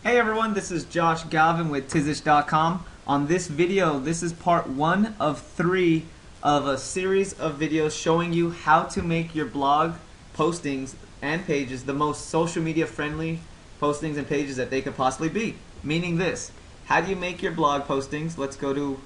Hey everyone, this is Josh Galvin with Tizish.com. On this video, this is part 1 of 3 of a series of videos showing you how to make your blog postings and pages the most social media friendly postings and pages that they could possibly be. Meaning this, how do you make your blog postings? Let's go to,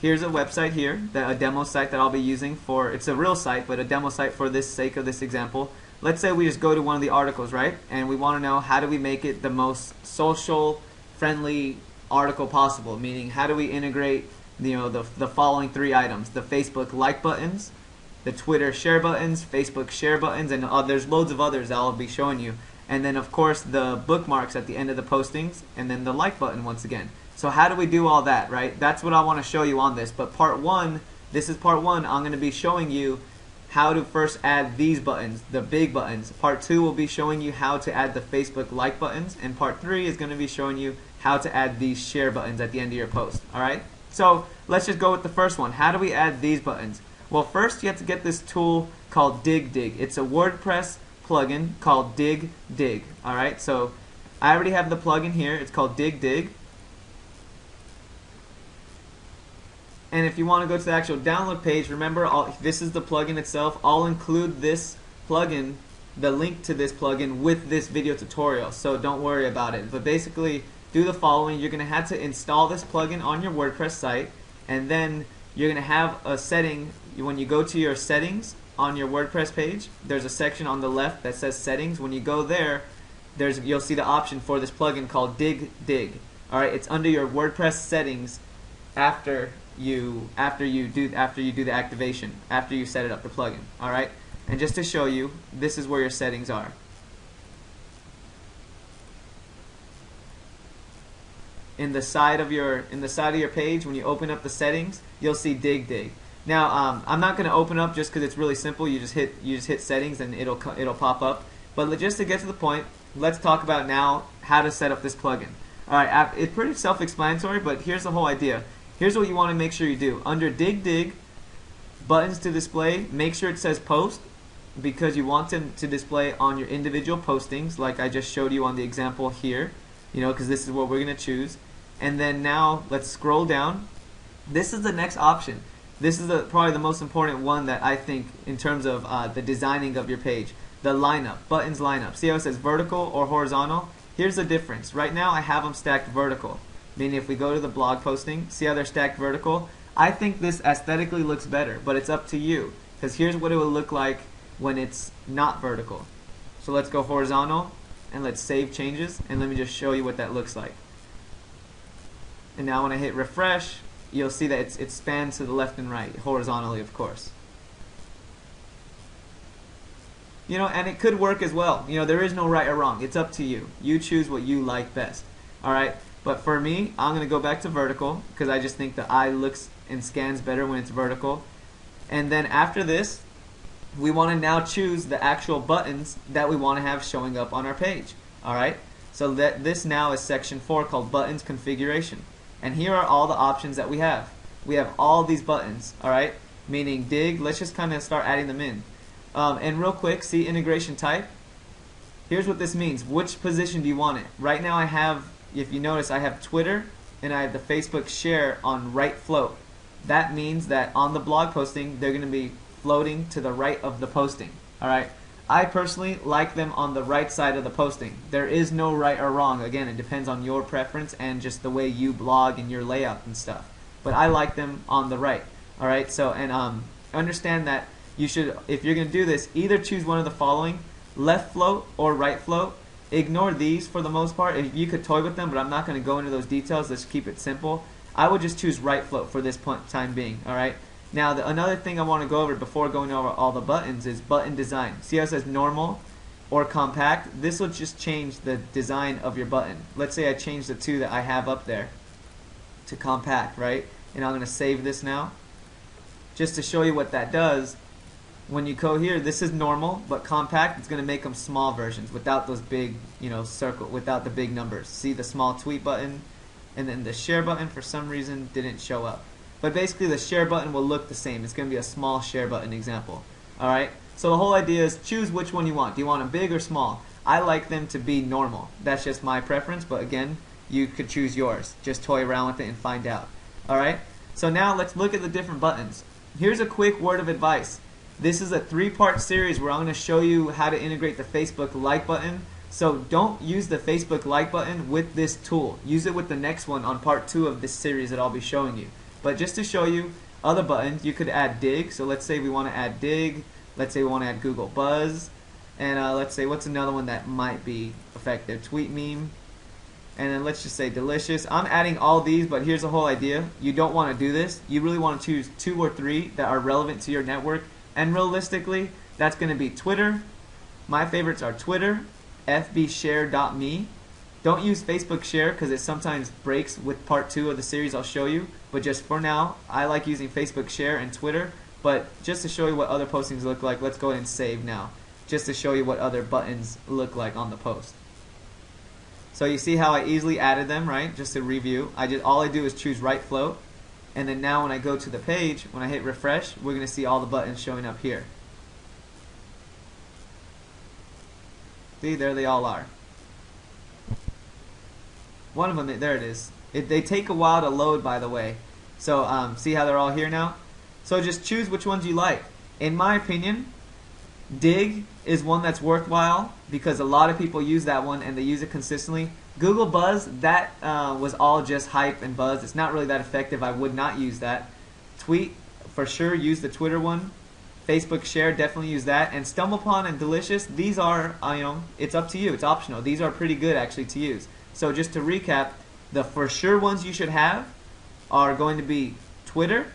here's a website here, a demo site that I'll be using for, it's a real site, but a demo site for the sake of this example. Let's say we just go to one of the articles, right? And we want to know how do we make it the most social friendly article possible, meaning how do we integrate the following 3 items: the Facebook like buttons, the Twitter share buttons, Facebook share buttons, and there's loads of others that I'll be showing you. And then of course the bookmarks at the end of the postings, and then the like button once again. So how do we do all that, right? That's what I want to show you on this. But part 1, this is part 1, I'm going to be showing you how to first add these buttons, the big buttons. Part 2 will be showing you how to add the Facebook like buttons, and part 3 is going to be showing you how to add these share buttons at the end of your post. Alright? So let's just go with the first one. How do we add these buttons? Well, first you have to get this tool called Dig. It's a WordPress plugin called Dig. Alright, so I already have the plugin here. It's called Dig. And if you want to go to the actual download page, remember, this is the plugin itself. I'll include this plugin, the link to this plugin, with this video tutorial, so don't worry about it. But basically, do the following. You're going to have to install this plugin on your WordPress site, and then you're going to have a setting. When you go to your settings on your WordPress page, there's a section on the left that says settings. When you go there, you'll see the option for this plugin called Dig. Alright, it's under your WordPress settings after you do the activation, after you set it up, the plugin. Alright, and just to show you, this is where your settings are. In the side of your page, when you open up the settings, you'll see Dig. Now I'm not going to open up just because it's really simple. You just hit settings and it'll pop up. But just to get to the point, let's talk about now how to set up this plugin. Alright, it's pretty self-explanatory, but here's the whole idea. Here's what you want to make sure you do. Under Dig, buttons to display, make sure it says post, because you want them to display on your individual postings, like I just showed you on the example here, because this is what we're going to choose. And then now let's scroll down. This is the next option. This is probably the most important one that I think in terms of the designing of your page. The lineup, buttons lineup. See how it says vertical or horizontal? Here's the difference. Right now I have them stacked vertical. Meaning if we go to the blog posting, see how they're stacked vertical? I think this aesthetically looks better, but it's up to you. Because here's what it will look like when it's not vertical. So let's go horizontal, and let's save changes, and let me just show you what that looks like. And now when I hit refresh, you'll see that it spans to the left and right, horizontally of course. And it could work as well. There is no right or wrong. It's up to you. You choose what you like best. Alright? But for me, I'm going to go back to vertical because I just think the eye looks and scans better when it's vertical. And then after this, we want to now choose the actual buttons that we want to have showing up on our page. Alright? So this now is section 4 called Buttons Configuration. And here are all the options that we have. We have all these buttons. Alright? Meaning Dig. Let's just kind of start adding them in. And real quick, see integration type. Here's what this means. Which position do you want it? Right now I have, if you notice, I have Twitter and I have the Facebook share on right float. That means that on the blog posting, they're going to be floating to the right of the posting. Alright? I personally like them on the right side of the posting. There is no right or wrong. Again, it depends on your preference and just the way you blog and your layout and stuff. But I like them on the right. Alright? So, and understand that you should, if you're going to do this, either choose one of the following: left float or right float. Ignore these for the most part. If you could toy with them, but I'm not going to go into those details. Let's keep it simple. I would just choose right float for this time being. Alright. Now another thing I want to go over before going over all the buttons is button design. See how it says normal or compact? This will just change the design of your button. Let's say I change the 2 that I have up there to compact, right? And I'm going to save this now. Just to show you what that does. When you go here, this is normal, but compact, it's going to make them small versions without those big, circle, without the big numbers. See the small tweet button, and then the share button for some reason didn't show up. But basically the share button will look the same. It's going to be a small share button example. Alright, so the whole idea is choose which one you want. Do you want them big or small? I like them to be normal. That's just my preference, but again, you could choose yours. Just toy around with it and find out. Alright, so now let's look at the different buttons. Here's a quick word of advice. This is a 3-part series where I'm going to show you how to integrate the Facebook like button. So don't use the Facebook like button with this tool. Use it with the next one on part 2 of this series that I'll be showing you. But just to show you other buttons, you could add dig. So let's say we want to add dig. Let's say we want to add Google Buzz. And let's say, what's another one that might be effective? Tweet meme. And then let's just say delicious. I'm adding all these, but here's the whole idea. You don't want to do this. You really want to choose 2 or 3 that are relevant to your network. And realistically, that's going to be Twitter. My favorites are Twitter, fbshare.me. Don't use Facebook Share because it sometimes breaks with part 2 of the series I'll show you. But just for now, I like using Facebook Share and Twitter. But just to show you what other postings look like, let's go ahead and save now. Just to show you what other buttons look like on the post. So you see how I easily added them, right? Just to review, all I do is choose right float, and then now when I go to the page, when I hit refresh, we're going to see all the buttons showing up here. See, there they all are. One of them, there it is. They take a while to load, by the way. So see how they're all here now? So just choose which ones you like. In my opinion, dig is one that's worthwhile because a lot of people use that one and they use it consistently. Google Buzz, that was all just hype and buzz. It's not really that effective. I would not use that. Tweet, for sure, use the Twitter one. Facebook Share, definitely use that. And StumbleUpon and Delicious, these are, it's up to you. It's optional. These are pretty good actually to use. So just to recap, the for sure ones you should have are going to be Twitter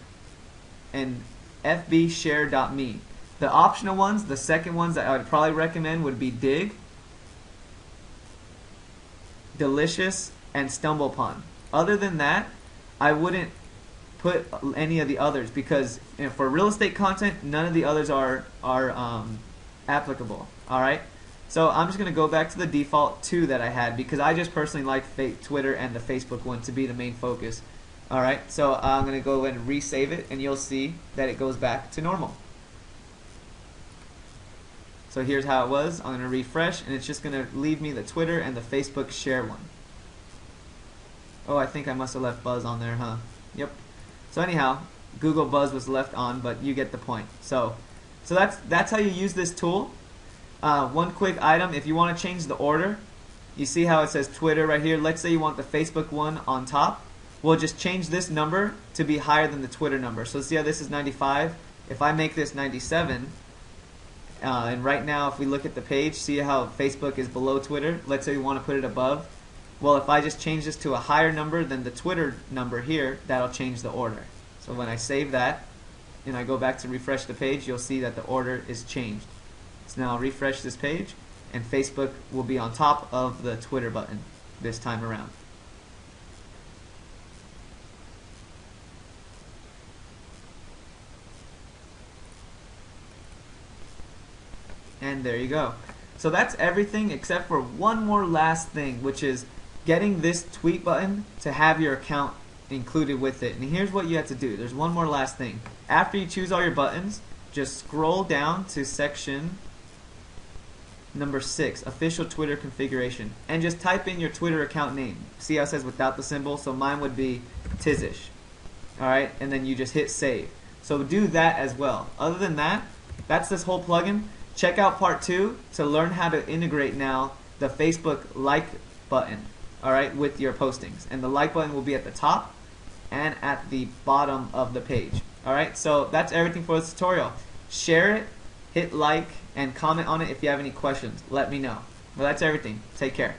and fbshare.me. The optional ones, the second ones that I would probably recommend would be dig, delicious, and StumbleUpon. Other than that, I wouldn't put any of the others because for real estate content, none of the others are applicable. Alright? So I'm just going to go back to the default 2 that I had because I just personally like Twitter and the Facebook one to be the main focus. Alright, so I'm going to go ahead and resave it and you'll see that it goes back to normal. So here's how it was. I'm going to refresh and it's just going to leave me the Twitter and the Facebook Share one. Oh, I think I must have left Buzz on there, huh? Yep. So anyhow, Google Buzz was left on, but you get the point. So that's how you use this tool. One quick item, if you want to change the order, you see how it says Twitter right here. Let's say you want the Facebook one on top. We'll just change this number to be higher than the Twitter number. So see how this is 95? If I make this 97, and right now if we look at the page, see how Facebook is below Twitter? Let's say we want to put it above. Well, if I just change this to a higher number than the Twitter number here, that'll change the order. So when I save that and I go back to refresh the page, you'll see that the order is changed. So now I'll refresh this page and Facebook will be on top of the Twitter button this time around. And there you go. So that's everything except for one more last thing, which is getting this tweet button to have your account included with it. And here's what you have to do. There's one more last thing. After you choose all your buttons, just scroll down to section number 6, official Twitter configuration, and just type in your Twitter account name. See how it says without the symbol? So mine would be Tizish. Alright, and then you just hit save. So do that as well. Other than that, that's this whole plugin. Check out part 2 to learn how to integrate now the Facebook like button, alright, with your postings. And the like button will be at the top and at the bottom of the page. Alright, so that's everything for this tutorial. Share it, hit like, and comment on it if you have any questions. Let me know. Well, that's everything. Take care.